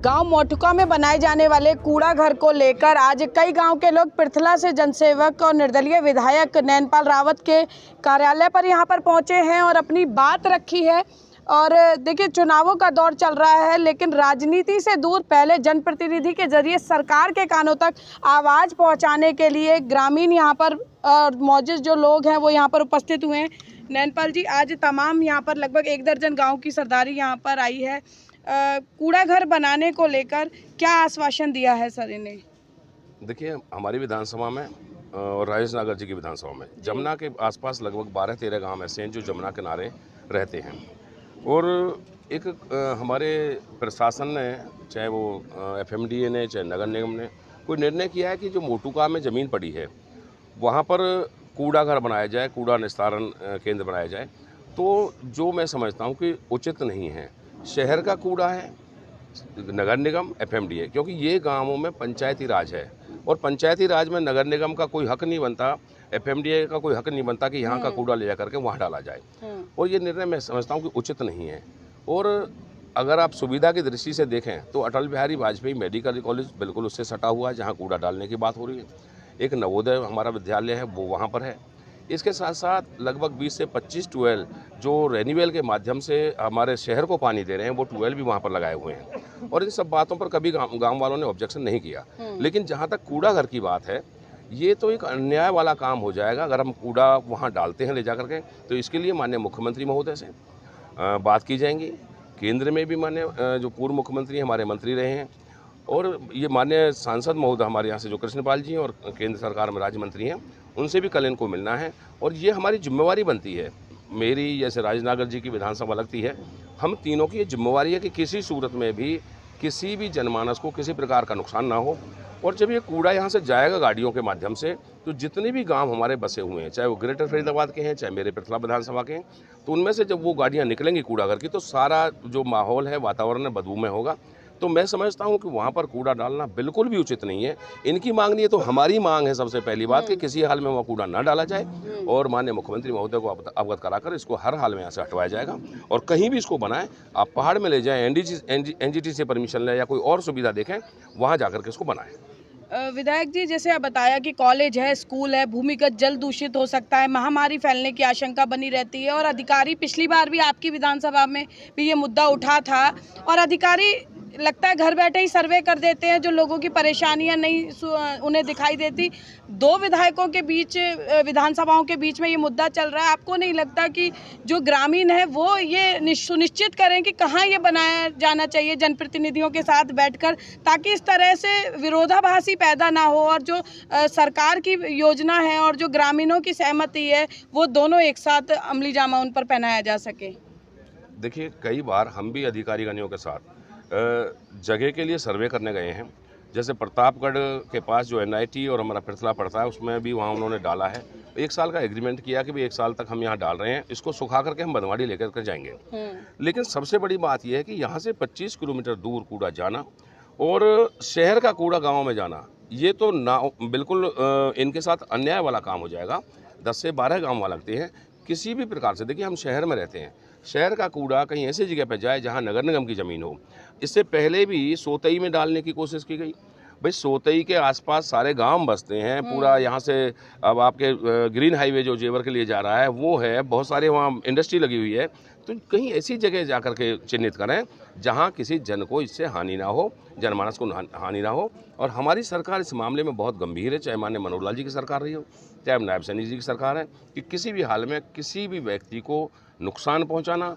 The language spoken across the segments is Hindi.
गांव मोटुका में बनाए जाने वाले कूड़ा घर को लेकर आज कई गांव के लोग पृथला से जनसेवक और निर्दलीय विधायक नैनपाल रावत के कार्यालय पर यहां पर पहुंचे हैं और अपनी बात रखी है। और देखिए, चुनावों का दौर चल रहा है, लेकिन राजनीति से दूर पहले जनप्रतिनिधि के जरिए सरकार के कानों तक आवाज़ पहुंचाने के लिए ग्रामीण यहां पर मौजूद जो लोग हैं वो यहां पर उपस्थित हुए हैं। नैनपाल जी, आज तमाम यहां पर लगभग 1 दर्जन गाँव की सरदारी यहां पर आई है। कूड़ा घर बनाने को लेकर क्या आश्वासन दिया है सर इन्हें? देखिए, हमारी विधानसभा में और राजेश नागर जी की विधानसभा में जमुना के आसपास लगभग 12-13 गांव ऐसे हैं जो जमुना किनारे रहते हैं। और एक हमारे प्रशासन ने, चाहे वो FMDA ने, चाहे नगर निगम ने, कोई निर्णय किया है कि जो मोटुका में ज़मीन पड़ी है वहाँ पर कूड़ा घर बनाया जाए, कूड़ा निस्तारण केंद्र बनाया जाए। तो जो मैं समझता हूँ कि उचित नहीं है। शहर का कूड़ा है, नगर निगम, FMDA, क्योंकि ये गांवों में पंचायती राज है और पंचायती राज में नगर निगम का कोई हक नहीं बनता, FMDA का कोई हक नहीं बनता कि यहाँ का कूड़ा ले जा करके वहाँ डाला जाए। और ये निर्णय मैं समझता हूँ कि उचित नहीं है। और अगर आप सुविधा की दृष्टि से देखें तो अटल बिहारी वाजपेयी मेडिकल कॉलेज बिल्कुल उससे सटा हुआ है जहाँ कूड़ा डालने की बात हो रही है। एक नवोदय हमारा विद्यालय है वो वहाँ पर है। इसके साथ साथ लगभग 20 से 25 ट्यूबवेल जो रेन्यूएल के माध्यम से हमारे शहर को पानी दे रहे हैं वो ट्यूबवेल भी वहाँ पर लगाए हुए हैं। और इन सब बातों पर कभी गांव वालों ने ऑब्जेक्शन नहीं किया। लेकिन जहाँ तक कूड़ा घर की बात है, ये तो एक अन्याय वाला काम हो जाएगा अगर हम कूड़ा वहाँ डालते हैं ले जा करके। तो इसके लिए माननीय मुख्यमंत्री महोदय से बात की जाएंगी। केंद्र में भी माननीय जो पूर्व मुख्यमंत्री हमारे मंत्री रहे हैं और ये माननीय सांसद महोदय हमारे यहाँ से जो कृष्णपाल जी और केंद्र सरकार में राज्य मंत्री हैं, उनसे भी कल इनको मिलना है। और ये हमारी जिम्मेवारी बनती है, मेरी जैसे राजनागर जी की विधानसभा लगती है, हम तीनों की ये जिम्मेवारी है कि किसी सूरत में भी किसी भी जनमानस को किसी प्रकार का नुकसान ना हो। और जब ये कूड़ा यहाँ से जाएगा गाड़ियों के माध्यम से, तो जितने भी गांव हमारे बसे हुए हैं, चाहे वो ग्रेटर फरीदाबाद के हैं, चाहे मेरे पृथला विधानसभा के हैं, तो उनमें से जब वो गाड़ियाँ निकलेंगी कूड़ा घर की, तो सारा जो माहौल है, वातावरण है, बदबूमय होगा। तो मैं समझता हूं कि वहां पर कूड़ा डालना बिल्कुल भी उचित नहीं है। इनकी मांग नहीं है तो हमारी मांग है सबसे पहली बात कि किसी हाल में वहाँ कूड़ा ना डाला जाए और माननीय मुख्यमंत्री महोदय को अवगत कराकर इसको हर हाल में यहाँ से हटवाया जाएगा। और कहीं भी इसको बनाएं, आप पहाड़ में ले जाएं, NGT से परमिशन लें या कोई और सुविधा देखें, वहाँ जाकर के इसको बनाएं। विधायक जी, जैसे आप बताया कि कॉलेज है, स्कूल है, भूमिगत जल दूषित हो सकता है, महामारी फैलने की आशंका बनी रहती है और अधिकारी, पिछली बार भी आपकी विधानसभा में भी ये मुद्दा उठा था और अधिकारी लगता है घर बैठे ही सर्वे कर देते हैं, जो लोगों की परेशानियां नहीं उन्हें दिखाई देती। 2 विधायकों के बीच, विधानसभाओं के बीच में ये मुद्दा चल रहा है। आपको नहीं लगता कि जो ग्रामीण है वो ये सुनिश्चित करें कि कहाँ ये बनाया जाना चाहिए जनप्रतिनिधियों के साथ बैठकर, ताकि इस तरह से विरोधाभासी पैदा ना हो और जो सरकार की योजना है और जो ग्रामीणों की सहमति है वो दोनों एक साथ अमली जामा उन पर पहनाया जा सके? देखिए, कई बार हम भी अधिकारीगणों के साथ जगह के लिए सर्वे करने गए हैं। जैसे प्रतापगढ़ के पास जो NIT और हमारा पृथला पड़ता है, उसमें भी वहाँ उन्होंने डाला है। 1 साल का एग्रीमेंट किया कि भाई 1 साल तक हम यहाँ डाल रहे हैं, इसको सुखा करके हम बनवाड़ी लेकर के जाएंगे। लेकिन सबसे बड़ी बात यह है कि यहाँ से 25 किलोमीटर दूर कूड़ा जाना और शहर का कूड़ा गाँव में जाना, ये तो ना बिल्कुल इनके साथ अन्याय वाला काम हो जाएगा। 10 से 12 गाँव वहाँ लगते हैं। किसी भी प्रकार से, देखिए हम शहर में रहते हैं, शहर का कूड़ा कहीं ऐसी जगह पर जाए जहां नगर निगम की ज़मीन हो। इससे पहले भी सोतई में डालने की कोशिश की गई। भाई, सोतई के आसपास सारे गांव बसते हैं, पूरा यहाँ से अब आपके ग्रीन हाईवे जो जेवर के लिए जा रहा है वो है, बहुत सारे वहाँ इंडस्ट्री लगी हुई है। तो कहीं ऐसी जगह जा कर के चिन्हित करें जहाँ किसी जन को इससे हानि ना हो, जनमानस को हानि ना हो। और हमारी सरकार इस मामले में बहुत गंभीर है, चाहे माननीय मनोहर लाल जी की सरकार रही हो, चाहे नायब सैनी जी की सरकार है, कि किसी भी हाल में किसी भी व्यक्ति को नुकसान पहुंचाना,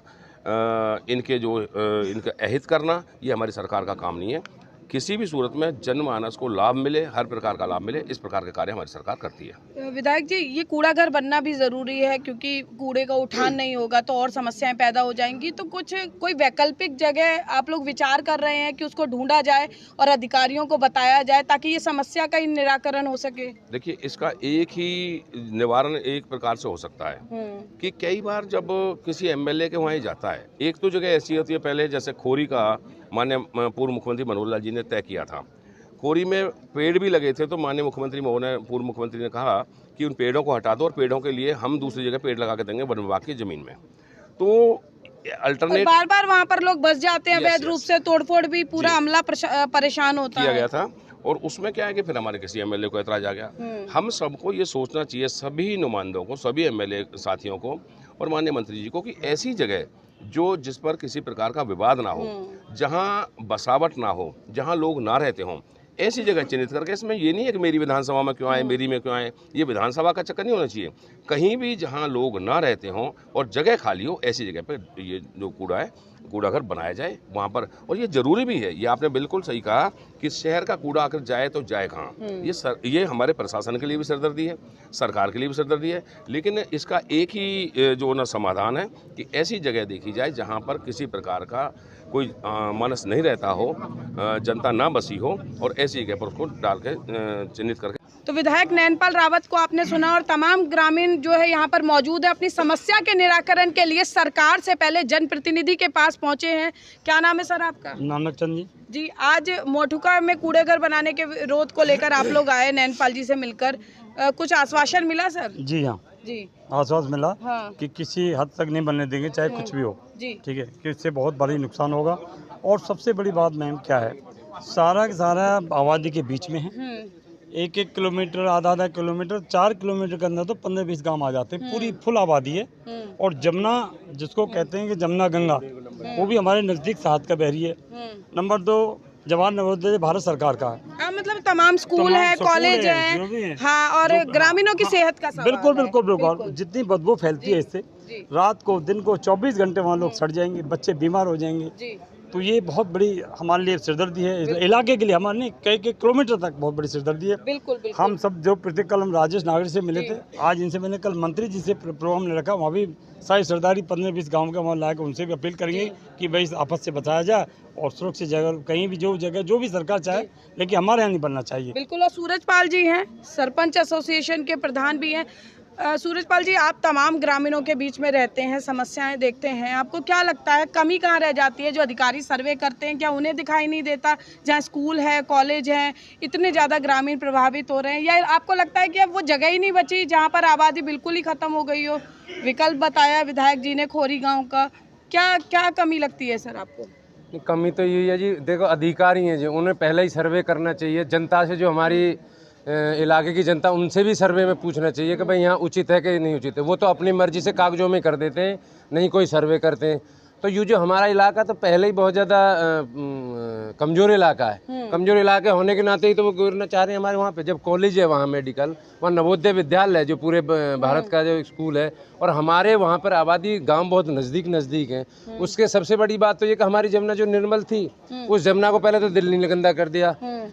इनका अहित करना, ये हमारी सरकार का काम नहीं है। किसी भी सूरत में जनमानस को लाभ मिले, हर प्रकार का लाभ मिले, इस प्रकार के कार्य हमारी सरकार करती है। विधायक जी, ये कूड़ा घर बनना भी ज़रूरी है क्योंकि कूड़े का उठान नहीं होगा तो और समस्याएं पैदा हो जाएंगी। तो कोई वैकल्पिक जगह आप लोग विचार कर रहे हैं कि उसको ढूंढा जाए और अधिकारियों को बताया जाए ताकि ये समस्या का ही निराकरण हो सके? देखिए, इसका एक ही निवारण एक प्रकार से हो सकता है कि कई बार जब किसी MLA के वहाँ जाता है, एक तो जगह ऐसी होती है, पहले जैसे खोरी का माननीय पूर्व मुख्यमंत्री मनोहर लाल जी ने तय किया था। खोरी में पेड़ भी लगे थे तो माननीय मुख्यमंत्री पूर्व मुख्यमंत्री ने कहा कि उन पेड़ों को हटा दो और पेड़ों के लिए हम दूसरी जगह पेड़ लगा के देंगे वन विभाग की ज़मीन में। तो अल्टरनेट बार बार वहाँ पर लोग बस जाते हैं, अवैध रूप से तोड़फोड़ भी, पूरा अमला परेशान होता किया है। गया था। और उसमें क्या है कि फिर हमारे किसी एमएलए को ऐतराज आ गया। हम सबको ये सोचना चाहिए, सभी नुमाइंदों को, सभी एमएलए साथियों को और माननीय मंत्री जी को, कि ऐसी जगह जो जिस पर किसी प्रकार का विवाद ना हो, जहां बसावट ना हो, जहां लोग ना रहते हों, ऐसी जगह चिन्हित करके, इसमें ये नहीं है कि मेरी विधानसभा में क्यों आए, मेरी में क्यों आए, ये विधानसभा का चक्कर नहीं होना चाहिए। कहीं भी जहां लोग ना रहते हों और जगह खाली हो, ऐसी जगह पर ये जो कूड़ा है, कूड़ा घर बनाया जाए वहाँ पर। और ये ज़रूरी भी है, ये आपने बिल्कुल सही कहा कि शहर का कूड़ा आकर जाए तो जाए कहाँ। ये हमारे प्रशासन के लिए भी सरदर्दी है, सरकार के लिए भी सरदर्दी है, लेकिन इसका एक ही जो ना समाधान है कि ऐसी जगह देखी जाए जहाँ पर किसी प्रकार का कोई मानस नहीं रहता हो, जनता ना बसी हो, और ऐसी जगह पर उसको डाल के चिन्हित करके। तो विधायक नैनपाल रावत को आपने सुना, और तमाम ग्रामीण जो है यहाँ पर मौजूद है, अपनी समस्या के निराकरण के लिए सरकार से पहले जनप्रतिनिधि के पास पहुँचे हैं। क्या नाम है सर आपका? नानक चंद जी। जी, आज मोठुका में कूड़े घर बनाने के विरोध को लेकर आप लोग आए नैनपाल जी से मिलकर, कुछ आश्वासन मिला सर? जी हाँ जी, आश्वास मिला हाँ, कि किसी हद तक नहीं बनने देंगे, चाहे कुछ भी हो। जी, ठीक है, कि इससे बहुत बड़ी नुकसान होगा। और सबसे बड़ी बात मैम क्या है, सारा का सारा आबादी के बीच में है। 1-1 किलोमीटर, आधा किलोमीटर, 4 किलोमीटर के अंदर तो 15-20 गांव आ जाते हैं, पूरी फुल आबादी है। और जमुना, जिसको कहते हैं कि जमुना गंगा, वो भी हमारे नज़दीक साथ का बहरी है। नंबर 2 जवाहर नवोदय भारत सरकार का है। मतलब तमाम स्कूल है, कॉलेज है, हाँ, और ग्रामीणों की सेहत का सवाल बिल्कुल है। बिल्कुल बिल्कुल। जितनी बदबू फैलती है इससे, रात को दिन को 24 घंटे वहाँ लोग सड़ जाएंगे, बच्चे बीमार हो जाएंगे। जी, तो ये बहुत बड़ी हमारे लिए सिरदर्दी है, इस इलाके के लिए, हमारे नहीं, कई किलोमीटर तक बहुत बड़ी सिरदर्दी है। बिल्कुल बिल्कुल। हम सब जो कल हम राजेश नागर से मिले थे, आज इनसे मैंने कल मंत्री जी से प्रोग्राम ने रखा, वहाँ भी सारी सरदारी 15-20 गाँव के वहाँ लाकर उनसे भी अपील करेंगे कि भाई इस आपस से बचाया जाए और सुरक्षित जगह कहीं भी जो जगह जो भी सरकार चाहे, लेकिन हमारे यहाँ नहीं बनना चाहिए। बिल्कुल। और सूरजपाल जी हैं, सरपंच एसोसिएशन के प्रधान भी हैं। सूरजपाल जी, आप तमाम ग्रामीणों के बीच में रहते हैं, समस्याएं देखते हैं, आपको क्या लगता है कमी कहाँ रह जाती है? जो अधिकारी सर्वे करते हैं, क्या उन्हें दिखाई नहीं देता? जहाँ स्कूल है, कॉलेज है, इतने ज़्यादा ग्रामीण प्रभावित हो रहे हैं, या आपको लगता है कि अब वो जगह ही नहीं बची जहाँ पर आबादी बिल्कुल ही ख़त्म हो गई हो? विकल्प बताया विधायक जी ने खोरी गाँव का, क्या कमी लगती है सर आपको? कमी तो यही है जी, देखो अधिकारी हैं जो, उन्हें पहले ही सर्वे करना चाहिए। जनता से, जो हमारी इलाके की जनता, उनसे भी सर्वे में पूछना चाहिए कि भाई यहाँ उचित है कि नहीं उचित है। वो तो अपनी मर्जी से कागजों में कर देते हैं, नहीं कोई सर्वे करते हैं। तो ये जो हमारा इलाका तो पहले ही बहुत ज़्यादा कमज़ोर इलाका है। कमज़ोर इलाके होने के नाते ही तो वो गिरना चाह रहे हैं हमारे वहाँ पे। जब कॉलेज है वहाँ, मेडिकल, वहाँ नवोदय विद्यालय है जो पूरे भारत का जो स्कूल है, और हमारे वहाँ पर आबादी गांव बहुत नज़दीक है। उसके सबसे बड़ी बात तो ये कि हमारी जमुना जो निर्मल थी, उस जमुना को पहले तो दिल्ली ने गंदा कर दिया,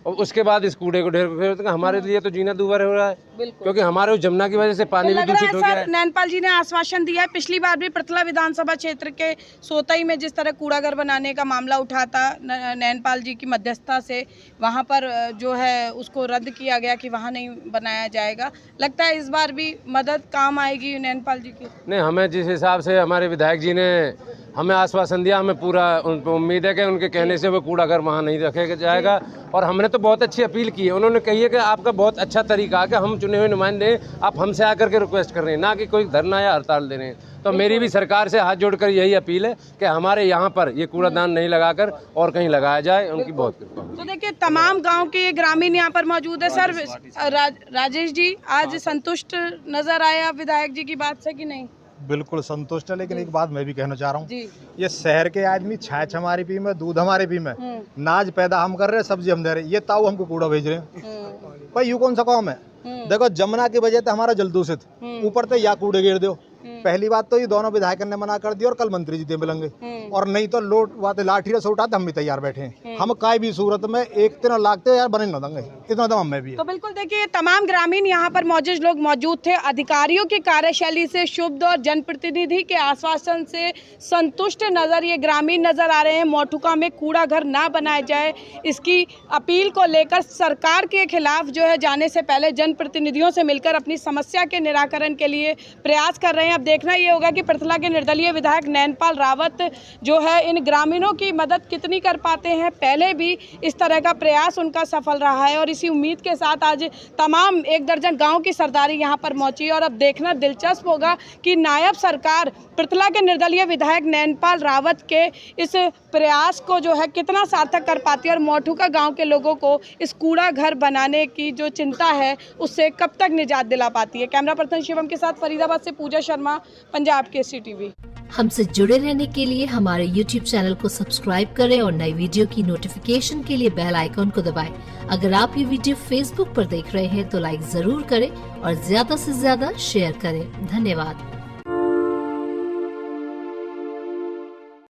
और उसके बाद इस कूड़े को ढेर। हमारे लिए तो जीना दूभर हो रहा है, क्योंकि हमारे उस जमुना की वजह से पानी भी दूषित हो गया है। नैनपाल जी ने आश्वासन दिया है, पिछली बार भी पृथला विधानसभा क्षेत्र के सोतई में जिस तरह कूड़ा घर बनाने का मामला उठा था, नैनपाल जी की मध्यस्थता से वहाँ पर जो है उसको रद्द किया गया कि वहाँ नहीं बनाया जाएगा। लगता है इस बार भी मदद काम आएगी नैनपाल जी की? नहीं, हमें जिस हिसाब से हमारे विधायक जी ने हमें आश्वासन दिया, हमें पूरा उन पर उम्मीद है कि उनके कहने से वो कूड़ा घर वहाँ नहीं रखेगा जाएगा। और हमने तो बहुत अच्छी अपील की है, उन्होंने कही है कि आपका बहुत अच्छा तरीका है कि हम चुने हुए नुमाइंदे, आप हमसे आकर के रिक्वेस्ट कर रहे हैं, ना कि कोई धरना या हड़ताल दे रहे हैं। तो मेरी भी सरकार से हाथ जोड़कर यही अपील है कि हमारे यहाँ पर ये कूड़ादान नहीं लगाकर और कहीं लगाया जाए, उनकी बहुत कृपा। तो देखिए, तमाम गांव के ग्रामीण यहाँ पर मौजूद है। सर, राजेश जी, आज संतुष्ट नजर आए आप विधायक जी की बात से कि नहीं? बिल्कुल संतुष्ट है, लेकिन एक बात मैं भी कहना चाह रहा हूँ, ये शहर के आदमी छाछ हमारी पी में, दूध हमारे पी में, नाज पैदा हम कर रहे हैं, सब्जी हम दे रहे हैं, ये ताऊ हमको कूड़ा भेज रहे हैं। भाई यू कौन सा काम है? देखो, जमुना की वजह से हमारा जल दूषित, ऊपर से या कूड़े गिर दो। पहली बात तो ये दोनों विधायक ने मना कर दिया, और कल मंत्री जी दे मिलेंगे, और नहीं तो लाठी से उठाते हम भी तैयार बैठे हैं। हम काय भी सूरत में एक दिन लागते यार बने न देंगे, इतना दम हमें भी है। तो बिल्कुल देखिए, तमाम ग्रामीण यहाँ पर मौजूद मौजूद थे। अधिकारियों की कार्यशैली से शुभ और जनप्रतिनिधि के आश्वासन से संतुष्ट नजर ये ग्रामीण नजर आ रहे हैं। मोठुका में कूड़ा घर ना बनाया जाए, इसकी अपील को लेकर सरकार के खिलाफ जो है जाने से पहले जनप्रतिनिधियों से मिलकर अपनी समस्या के निराकरण के लिए प्रयास कर रहे हैं। अब देखना ये होगा कि पृथला के निर्दलीय विधायक नैनपाल रावत जो है इन ग्रामीणों की मदद कितनी कर पाते हैं। पहले भी इस तरह का प्रयास उनका सफल रहा है और इसी उम्मीद के साथ आज तमाम 1 दर्जन गांव की सरदारी यहां पर पहुंची है और अब देखना दिलचस्प होगा कि नायब सरकार पृथला के निर्दलीय विधायक नैनपाल रावत के इस प्रयास को जो है कितना सार्थक कर पाती है और मोठूका गांव के लोगों को इस कूड़ा घर बनाने की जो चिंता है उससे कब तक निजात दिला पाती है। कैमरा पर्सन शिवम के साथ फरीदाबाद से पूजा शर्मा, पंजाब केसरी टीवी। हमसे जुड़े रहने के लिए हमारे YouTube चैनल को सब्सक्राइब करें और नई वीडियो की नोटिफिकेशन के लिए बेल आइकॉन को दबाएं। अगर आप ये वीडियो Facebook पर देख रहे हैं तो लाइक जरूर करें और ज्यादा से ज्यादा शेयर करें। धन्यवाद।